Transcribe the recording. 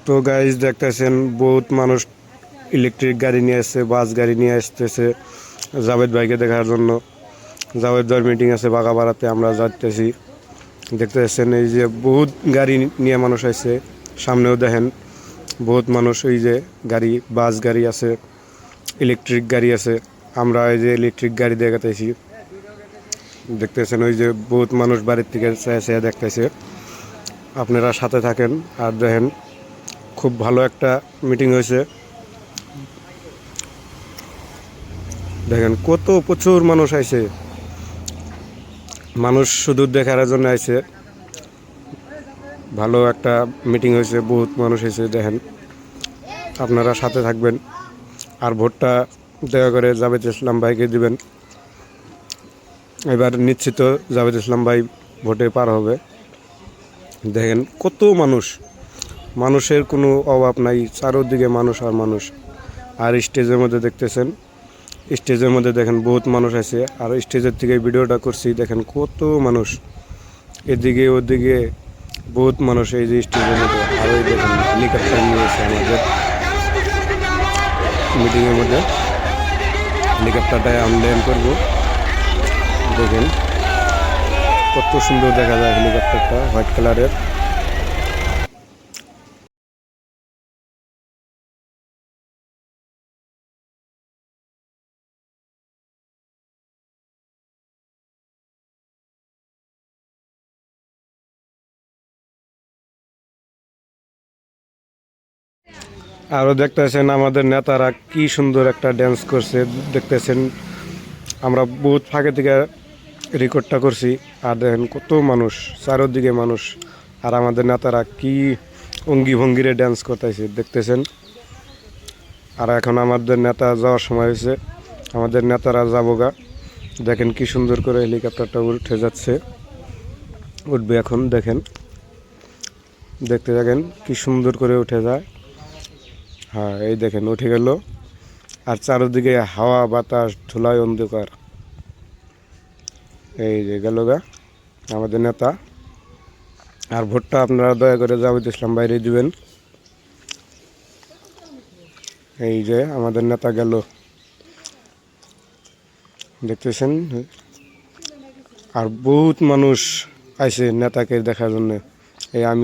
তো গাইজ দেখতেছেন বহুত মানুষ ইলেকট্রিক গাড়ি নিয়ে আসছে, বাস গাড়ি নিয়ে আসতেছে জাভেদ ভাইকে দেখার জন্য। জাভেদ ভাইয়ের মিটিং আছে বাগাবাড়াতে, আমরা যাইতেছি। দেখতেছেন এই যে বহুত গাড়ি নিয়ে মানুষ আসছে, সামনেও দেখেন বহুত মানুষ। ওই যে গাড়ি, বাস গাড়ি আছে, ইলেকট্রিক গাড়ি আছে। আমরা এই যে ইলেকট্রিক গাড়ি দেখাতেছি, দেখতেছেন ওই যে বহুত মানুষ বাড়ির থেকে চেয়ে দেখতেছে। আপনারা সাথে থাকেন আর দেখেন, খুব ভালো একটা মিটিং হয়েছে। দেখেন কত প্রচুর মানুষ আইছে, মানুষ শুধু দেখার জন্য আইছে। ভালো একটা মিটিং হয়েছে, বহুত মানুষ হয়েছে। দেখেন আপনারা সাথে থাকবেন আর ভোটটা দয়া করে জাভেদ ইসলাম ভাইকে দিবেন। এবার নিশ্চিত জাভেদ ইসলাম ভাই ভোটে পার হবে। দেখেন কত মানুষ, মানুষের কোনো অভাব নাই, চারোদিকে মানুষ আর মানুষ। আর স্টেজের মধ্যে দেখতেছেন, স্টেজের মধ্যে দেখেন বহুত মানুষ আছে। আর স্টেজের থেকে ভিডিওটা করছি, দেখেন কত মানুষ, এদিকে ওদিকে বহুত মানুষ এই যে স্টেজের মধ্যে। আর ওই দেখেন হেলিকপ্টার নিয়েছে আমাদের মিটিংয়ের মধ্যে, হেলিকপ্টারটায় আমি ল্যান্ড করবো। দেখেন কত সুন্দর দেখা যায় হেলিকপ্টারটা, হোয়াইট কালারের। আরও দেখতেছেন আমাদের নেতারা কি সুন্দর একটা ড্যান্স করছে, দেখতেছেন। আমরা বহুত ফাঁকে থেকে রেকর্ডটা করছি। আর দেখেন কত মানুষ, চারোদিকে মানুষ। আর আমাদের নেতারা কি অঙ্গি ভঙ্গিরে ড্যান্স করতেছে দেখতেছেন। আর এখন আমাদের নেতা যাওয়ার সময় হয়েছে, আমাদের নেতারা যাবোগা। দেখেন কি সুন্দর করে হেলিকপ্টারটা উঠে যাচ্ছে, উঠবে এখন। দেখেন, দেখতে থাকেন কি সুন্দর করে উঠে যায়। হ্যাঁ এই দেখেন উঠে গেল। আর চারোদিকে হাওয়া বাতাস, ধুলায় অন্ধকার। এই যে গেল গা আমাদের নেতা। আর ভোটটা আপনারা দয়া করে জাভেদ ইসলাম বাইরে দিবেন। এই যে আমাদের নেতা গেল, দেখতেছেন। আর বহুত মানুষ আইছে নেতাকে দেখার জন্য। এই আমি